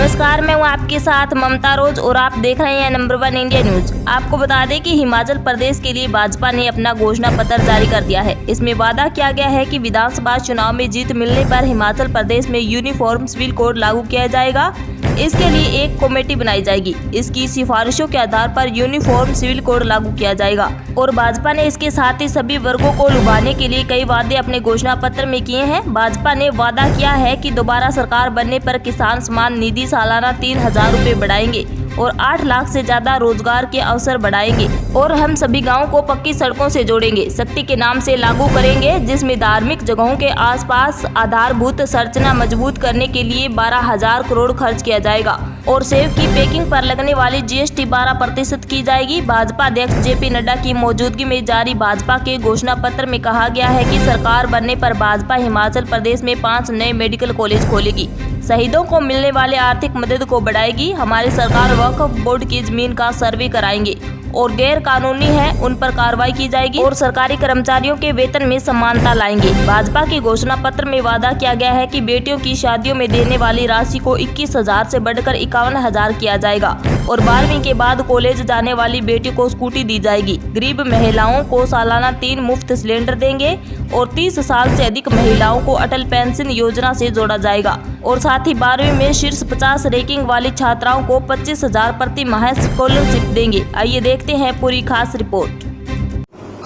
नमस्कार, मैं हूँ आपके साथ ममता रोज और आप देख रहे हैं नंबर 1 इंडिया न्यूज। आपको बता दें कि हिमाचल प्रदेश के लिए भाजपा ने अपना घोषणा पत्र जारी कर दिया है। इसमें वादा किया गया है कि विधानसभा चुनाव में जीत मिलने पर हिमाचल प्रदेश में यूनिफॉर्म सिविल कोड लागू किया जाएगा। इसके लिए एक कमेटी बनाई जाएगी। इसकी सिफारिशों के आधार पर यूनिफॉर्म सिविल कोड लागू किया जाएगा। और भाजपा ने इसके साथ ही सभी वर्गों को लुभाने के लिए कई वादे अपने घोषणा पत्र में किए हैं। भाजपा ने वादा किया है कि दोबारा सरकार बनने पर किसान सम्मान निधि सालाना 3,000 रुपए बढ़ाएंगे और 8 लाख से ज्यादा रोजगार के अवसर बढ़ाएंगे और हम सभी गाँव को पक्की सड़कों से जोड़ेंगे। शक्ति के नाम से लागू करेंगे, जिसमें धार्मिक जगहों के आसपास आधारभूत संरचना मजबूत करने के लिए 12,000 करोड़ खर्च किया जाएगा और सेब की पैकिंग पर लगने वाली GST 12% की जाएगी। भाजपा अध्यक्ष JP नड्डा की मौजूदगी में जारी भाजपा के घोषणा पत्र में कहा गया है कि सरकार बनने पर भाजपा हिमाचल प्रदेश में 5 नए मेडिकल कॉलेज खोलेगी, शहीदों को मिलने वाले आर्थिक मदद को बढ़ाएगी। हमारी सरकार वक्फ बोर्ड की जमीन का सर्वे कराएंगे और गैर कानूनी है उन पर कार्रवाई की जाएगी और सरकारी कर्मचारियों के वेतन में समानता लाएंगे। भाजपा के घोषणा पत्र में वादा किया गया है कि बेटियों की शादियों में देने वाली राशि को 21,000 से बढ़कर 51,000 किया जाएगा और 12वीं के बाद कॉलेज जाने वाली बेटी को स्कूटी दी जाएगी। गरीब महिलाओं को सालाना 3 मुफ्त सिलेंडर देंगे और 30 साल से अधिक महिलाओं को अटल पेंशन योजना से जोड़ा जाएगा और साथ ही 12वीं में शीर्ष 50 रैंकिंग वाली छात्राओं को 25,000 प्रति माह स्कॉलरशिप देंगे। आइए देखते हैं पूरी खास रिपोर्ट।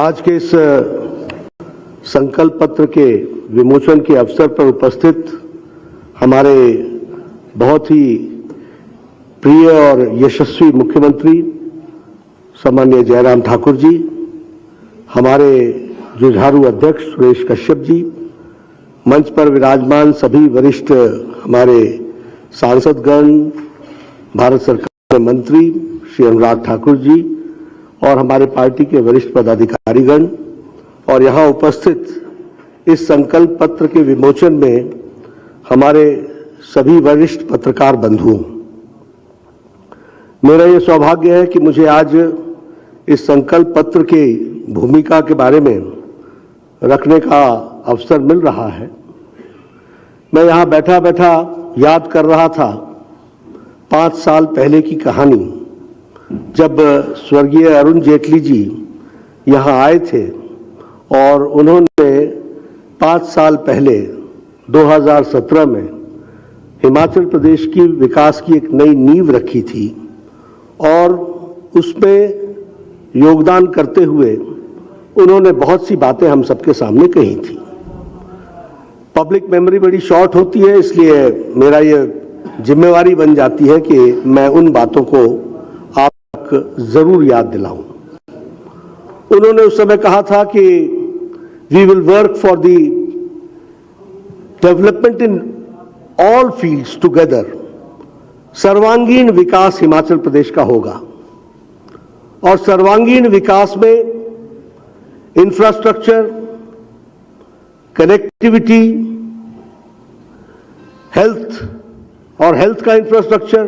आज के इस संकल्प पत्र के विमोचन के अवसर पर उपस्थित हमारे बहुत ही प्रिय और यशस्वी मुख्यमंत्री सम्माननीय जयराम ठाकुर जी, हमारे जुझारू अध्यक्ष सुरेश कश्यप जी, मंच पर विराजमान सभी वरिष्ठ हमारे सांसदगण, भारत सरकार के मंत्री श्री अनुराग ठाकुर जी और हमारे पार्टी के वरिष्ठ पदाधिकारीगण और यहाँ उपस्थित इस संकल्प पत्र के विमोचन में हमारे सभी वरिष्ठ पत्रकार बंधुओं, मेरा ये सौभाग्य है कि मुझे आज इस संकल्प पत्र की भूमिका के बारे में रखने का अवसर मिल रहा है। मैं यहाँ बैठा बैठा याद कर रहा था 5 साल पहले की कहानी, जब स्वर्गीय अरुण जेटली जी यहाँ आए थे और उन्होंने 5 साल पहले 2017 में हिमाचल प्रदेश की विकास की एक नई नींव रखी थी और उसमें योगदान करते हुए उन्होंने बहुत सी बातें हम सबके सामने कही थी। पब्लिक मेमोरी बड़ी शॉर्ट होती है, इसलिए मेरा ये जिम्मेवारी बन जाती है कि मैं उन बातों को आप तक जरूर याद दिलाऊं। उन्होंने उस समय कहा था कि we will work for the development in all fields together. सर्वांगीण विकास हिमाचल प्रदेश का होगा और सर्वांगीण विकास में इंफ्रास्ट्रक्चर, कनेक्टिविटी, हेल्थ और हेल्थ का infrastructure,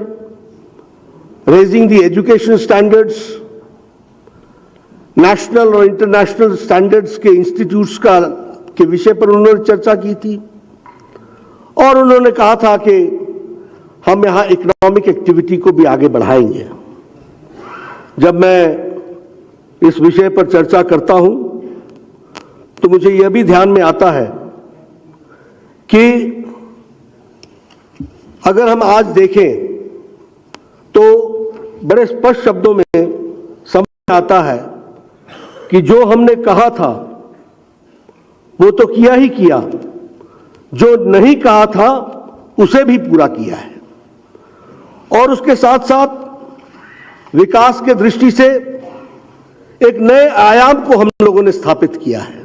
raising the education standards, national और इंटरनेशनल स्टैंडर्ड्स के इंस्टीट्यूट्स का के विषय पर उन्होंने चर्चा की थी और उन्होंने कहा था कि हम यहां इकोनॉमिक एक्टिविटी को भी आगे बढ़ाएंगे। जब मैं इस विषय पर चर्चा करता हूं तो मुझे यह भी ध्यान में आता है कि अगर हम आज देखें तो बड़े स्पष्ट शब्दों में समझ आता है कि जो हमने कहा था वो तो किया ही किया, जो नहीं कहा था उसे भी पूरा किया है और उसके साथ साथ विकास के दृष्टि से एक नए आयाम को हम लोगों ने स्थापित किया है।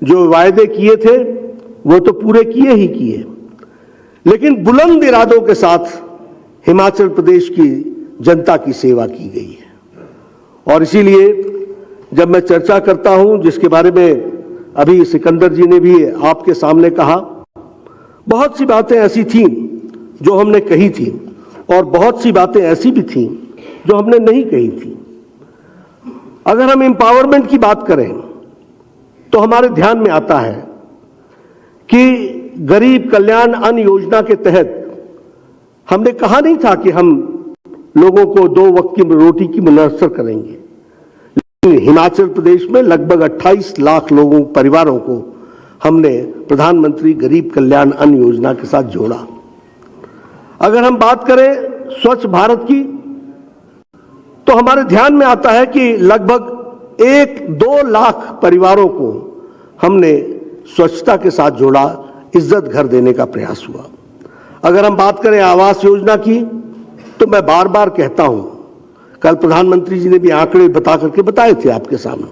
जो वायदे किए थे वो तो पूरे किए ही किए, लेकिन बुलंद इरादों के साथ हिमाचल प्रदेश की जनता की सेवा की गई है। और इसीलिए जब मैं चर्चा करता हूं, जिसके बारे में अभी सिकंदर जी ने भी आपके सामने कहा, बहुत सी बातें ऐसी थीं जो हमने कही थी और बहुत सी बातें ऐसी भी थीं जो हमने नहीं कही थी। अगर हम एम्पावरमेंट की बात करें तो हमारे ध्यान में आता है कि गरीब कल्याण अन्न योजना के तहत हमने कहा नहीं था कि हम लोगों को 2 वक्त की रोटी की मुयस्सर करेंगे, लेकिन हिमाचल प्रदेश में लगभग 28 लाख लोगों परिवारों को हमने प्रधानमंत्री गरीब कल्याण अन्न योजना के साथ जोड़ा। अगर हम बात करें स्वच्छ भारत की, तो हमारे ध्यान में आता है कि लगभग 1-2 लाख परिवारों को हमने स्वच्छता के साथ जोड़ा, इज्जत घर देने का प्रयास हुआ। अगर हम बात करें आवास योजना की, तो मैं बार बार कहता हूं, कल प्रधानमंत्री जी ने भी आंकड़े बता करके बताए थे आपके सामने।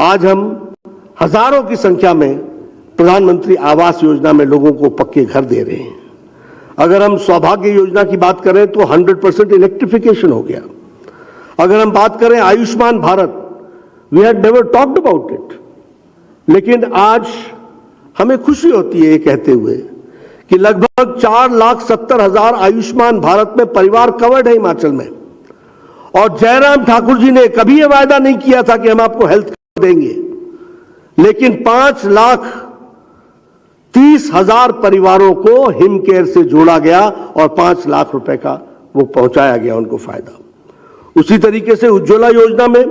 आज हम हजारों की संख्या में प्रधानमंत्री आवास योजना में लोगों को पक्के घर दे रहे हैं। अगर हम सौभाग्य योजना की बात करें तो 100% इलेक्ट्रिफिकेशन हो गया। अगर हम बात करें Ayushman Bharat, we had never talked about it, लेकिन आज हमें खुशी होती है ये कहते हुए कि लगभग 4,70,000 आयुष्मान भारत में परिवार कवर्ड है हिमाचल में। और जयराम ठाकुर जी ने कभी यह वायदा नहीं किया था कि हम आपको हेल्थ देंगे, लेकिन 5,30,000 परिवारों को हिमकेयर से जोड़ा गया और 5 लाख रुपए का वो पहुंचाया गया उनको फायदा। उसी तरीके से उज्ज्वला योजना में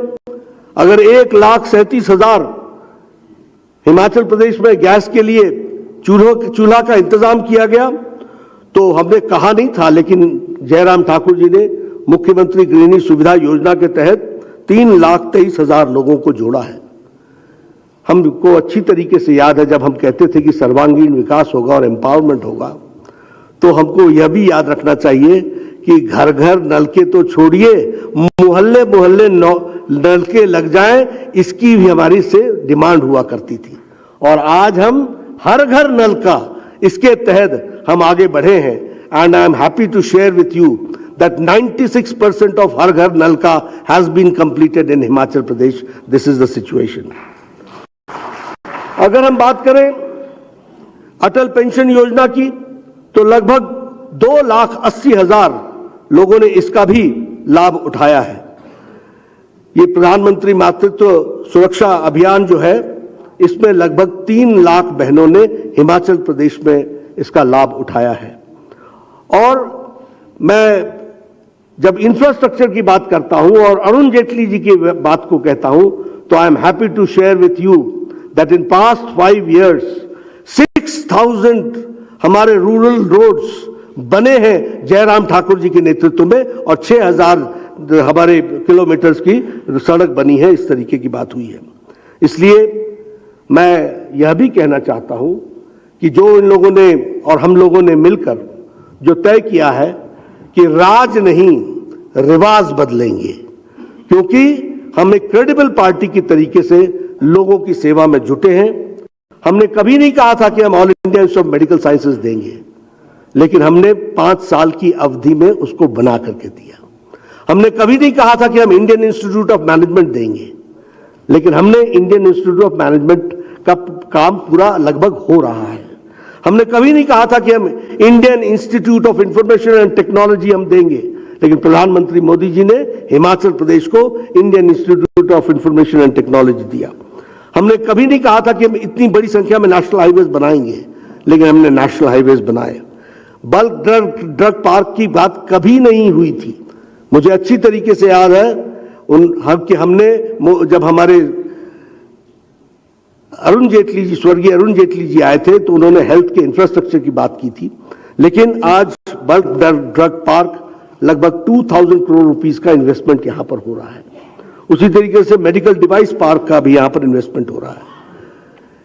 अगर 1,37,000 हिमाचल प्रदेश में गैस के लिए चूल्हा का इंतजाम किया गया, तो हमने कहा नहीं था, लेकिन जयराम ठाकुर जी ने मुख्यमंत्री गृहिणी सुविधा योजना के तहत 3,23,000 लोगों को जोड़ा है। हमको अच्छी तरीके से याद है जब हम कहते थे कि सर्वांगीण विकास होगा और एम्पावरमेंट होगा, तो हमको यह भी याद रखना चाहिए कि घर घर नलके तो छोड़िए, मोहल्ले मोहल्ले नलके लग जाएं, इसकी भी हमारी से डिमांड हुआ करती थी। और आज हम हर घर नलका, इसके तहत हम आगे बढ़े हैं। And I am happy to share with you that 96% of हर घर नलका has been completed in Himachal Pradesh. This is the situation. अगर हम बात करें अटल पेंशन योजना की, तो लगभग 2,80,000 लोगों ने इसका भी लाभ उठाया है। ये प्रधानमंत्री मातृत्व सुरक्षा अभियान जो है, इसमें लगभग 3 लाख बहनों ने हिमाचल प्रदेश में इसका लाभ उठाया है। और मैं जब इंफ्रास्ट्रक्चर की बात करता हूं और अरुण जेटली जी की बात को कहता हूं, तो I am happy to share with you that in past 5 years 6,000 हमारे रूरल रोड्स बने हैं जयराम ठाकुर जी के नेतृत्व में, और 6,000 हमारे किलोमीटर्स की सड़क बनी है। इस तरीके की बात हुई है। इसलिए मैं यह भी कहना चाहता हूं कि जो इन लोगों ने और हम लोगों ने मिलकर जो तय किया है कि राज नहीं रिवाज बदलेंगे, क्योंकि हम एक क्रेडिबल पार्टी की तरीके से लोगों की सेवा में जुटे हैं। हमने कभी नहीं कहा था कि हम all India institute of medical sciences देंगे, लेकिन हमने 5 साल की अवधि में उसको बना करके दिया। हमने कभी नहीं कहा था कि हम इंडियन इंस्टीट्यूट ऑफ मैनेजमेंट देंगे, लेकिन हमने इंडियन इंस्टीट्यूट ऑफ मैनेजमेंट का काम पूरा लगभग हो रहा है। हमने कभी नहीं कहा था कि हम Indian institute of information and technology हम देंगे, लेकिन प्रधानमंत्री मोदी जी ने हिमाचल प्रदेश को Indian institute of information and technology दिया। हमने कभी नहीं कहा था कि हम इतनी बड़ी संख्या में नेशनल हाईवेज बनाएंगे, लेकिन हमने नेशनल हाईवेज बनाए। बल्क ड्रग पार्क की बात कभी नहीं हुई थी। मुझे अच्छी तरीके से याद है कि हमने जब हमारे अरुण जेटली जी, स्वर्गीय अरुण जेटली जी आए थे, तो उन्होंने हेल्थ के इंफ्रास्ट्रक्चर की बात की थी। लेकिन आज बल्क ड्रग पार्क लगभग 2,000 करोड़ रुपीस का इन्वेस्टमेंट यहां पर हो रहा है। उसी तरीके से मेडिकल डिवाइस पार्क का भी यहां पर इन्वेस्टमेंट हो रहा है।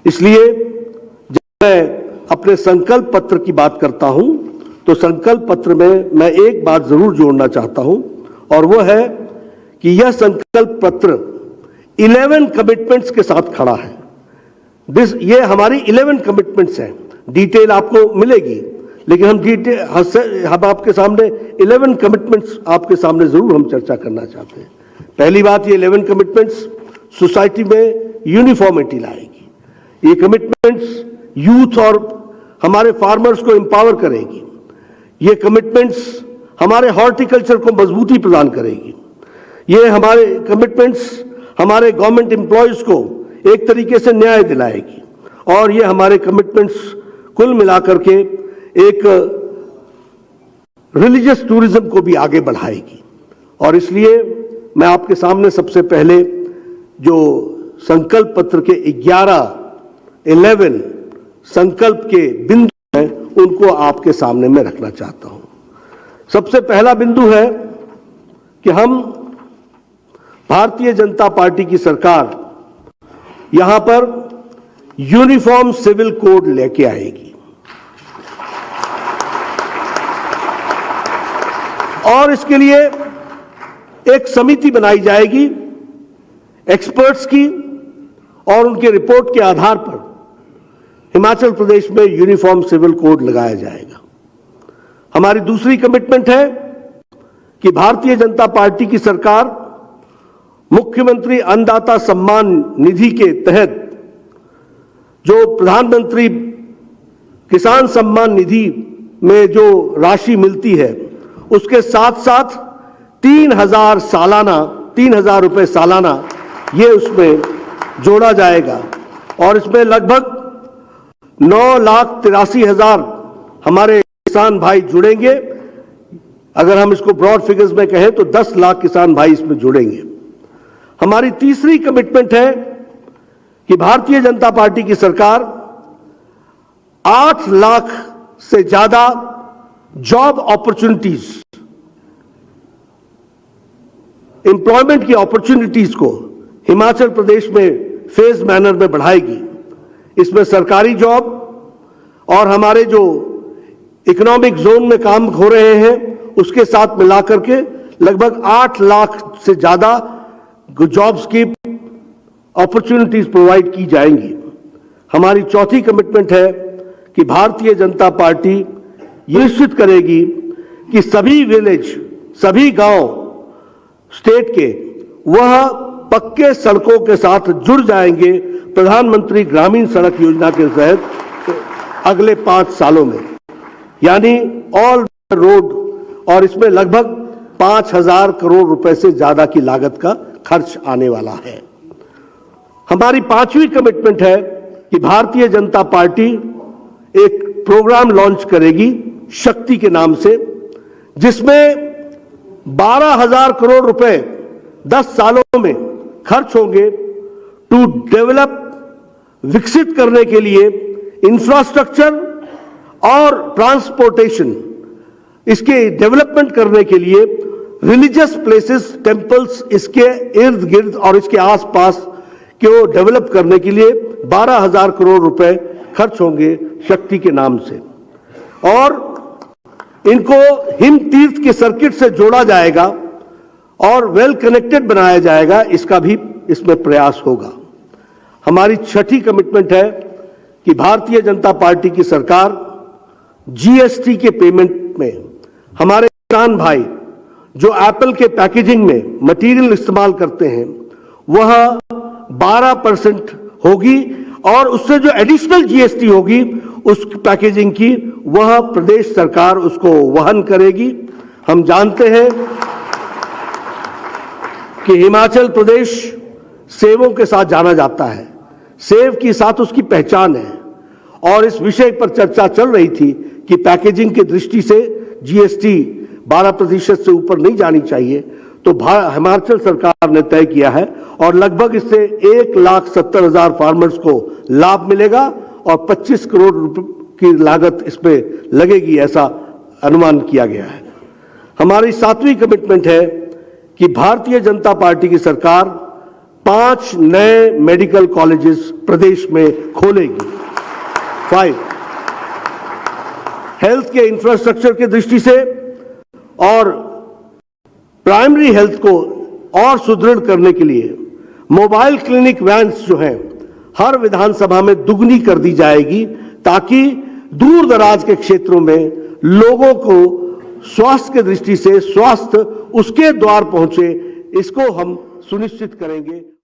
इसलिए जब मैं अपने संकल्प पत्र की बात करता हूं, तो संकल्प पत्र में मैं एक बात जरूर जोड़ना चाहता हूं, और वो है कि यह संकल्प पत्र 11 कमिटमेंट्स के साथ खड़ा है। ये हमारी 11 कमिटमेंट्स हैं। डिटेल आपको मिलेगी, लेकिन हम आपके सामने 11 कमिटमेंट्स आपके सामने जरूर हम चर्चा करना चाहते हैं। पहली बात, ये 11 कमिटमेंट्स सोसाइटी में यूनिफॉर्मिटी लाएगी। ये कमिटमेंट्स यूथ और हमारे फार्मर्स को एम्पावर करेगी। ये कमिटमेंट्स हमारे हॉर्टिकल्चर को मजबूती प्रदान करेगी। ये हमारे कमिटमेंट्स हमारे गवर्नमेंट एम्प्लॉयज को एक तरीके से न्याय दिलाएगी। और ये हमारे कमिटमेंट्स कुल मिलाकर के एक रिलीजियस टूरिज्म को भी आगे बढ़ाएगी। और इसलिए मैं आपके सामने सबसे पहले जो संकल्प पत्र के 11 संकल्प के बिंदु हैं उनको आपके सामने मैं रखना चाहता हूं। सबसे पहला बिंदु है कि हम भारतीय जनता पार्टी की सरकार यहां पर यूनिफॉर्म सिविल कोड लेके आएगी और इसके लिए एक समिति बनाई जाएगी एक्सपर्ट्स की और उनके रिपोर्ट के आधार पर हिमाचल प्रदेश में यूनिफॉर्म सिविल कोड लगाया जाएगा। हमारी दूसरी कमिटमेंट है कि भारतीय जनता पार्टी की सरकार मुख्यमंत्री अन्नदाता सम्मान निधि के तहत जो प्रधानमंत्री किसान सम्मान निधि में जो राशि मिलती है उसके साथ साथ 3,000 रुपए सालाना ये उसमें जोड़ा जाएगा और इसमें लगभग 9,83,000 हमारे किसान भाई जुड़ेंगे। अगर हम इसको ब्रॉड फिगर्स में कहें तो 10 लाख किसान भाई इसमें जुड़ेंगे। हमारी तीसरी कमिटमेंट है कि भारतीय जनता पार्टी की सरकार 8 लाख से ज्यादा जॉब अपॉर्चुनिटीज, एम्प्लॉयमेंट की अपॉर्चुनिटीज को हिमाचल प्रदेश में फेज मैनर में बढ़ाएगी। इसमें सरकारी जॉब और हमारे जो इकोनॉमिक जोन में काम हो रहे हैं उसके साथ मिलाकर के लगभग 8 लाख से ज्यादा जॉब्स की अपॉर्चुनिटीज प्रोवाइड की जाएंगी। हमारी चौथी कमिटमेंट है कि भारतीय जनता पार्टी ये निश्चित करेगी कि सभी विलेज, सभी गांव स्टेट के वह पक्के सड़कों के साथ जुड़ जाएंगे प्रधानमंत्री ग्रामीण सड़क योजना के तहत अगले 5 सालों में, यानी ऑल रोड। और इसमें लगभग 5,000 करोड़ रुपए से ज्यादा की लागत का खर्च आने वाला है। हमारी पांचवी कमिटमेंट है कि भारतीय जनता पार्टी एक प्रोग्राम लॉन्च करेगी शक्ति के नाम से, जिसमें 12,000 करोड़ रुपए 10 सालों में खर्च होंगे टू डेवलप, विकसित करने के लिए इंफ्रास्ट्रक्चर और ट्रांसपोर्टेशन, इसके डेवलपमेंट करने के लिए रिलीजियस प्लेसेस, टेंपल्स, इसके इर्द गिर्द और इसके आसपास को डेवलप करने के लिए 12,000 करोड़ रुपए खर्च होंगे शक्ति के नाम से। और इनको हिम तीर्थ के सर्किट से जोड़ा जाएगा और वेल कनेक्टेड बनाया जाएगा, इसका भी इसमें प्रयास होगा। हमारी छठी कमिटमेंट है कि भारतीय जनता पार्टी की सरकार जीएसटी के पेमेंट में हमारे किसान भाई जो एप्पल के पैकेजिंग में मटेरियल इस्तेमाल करते हैं वह 12% होगी और उससे जो एडिशनल जीएसटी होगी उस पैकेजिंग की वह प्रदेश सरकार उसको वहन करेगी। हम जानते हैं कि हिमाचल प्रदेश सेवों के साथ जाना जाता है, सेव के साथ उसकी पहचान है और इस विषय पर चर्चा चल रही थी कि पैकेजिंग की दृष्टि से जीएसटी 12% से ऊपर नहीं जानी चाहिए। तो हिमाचल सरकार ने तय किया है और लगभग इससे 1,70,000 फार्मर्स को लाभ मिलेगा और 25 करोड़ रुपए की लागत इसमें लगेगी, ऐसा अनुमान किया गया है। हमारी सातवीं कमिटमेंट है कि भारतीय जनता पार्टी की सरकार 5 नए मेडिकल कॉलेजेस प्रदेश में खोलेगी। 5 हेल्थ के इंफ्रास्ट्रक्चर की दृष्टि से और प्राइमरी हेल्थ को और सुदृढ़ करने के लिए मोबाइल क्लिनिक वैन्स जो हैं हर विधानसभा में दुगनी कर दी जाएगी, ताकि दूर दराज के क्षेत्रों में लोगों को स्वास्थ्य की दृष्टि से स्वास्थ्य उसके द्वार पहुंचे, इसको हम सुनिश्चित करेंगे।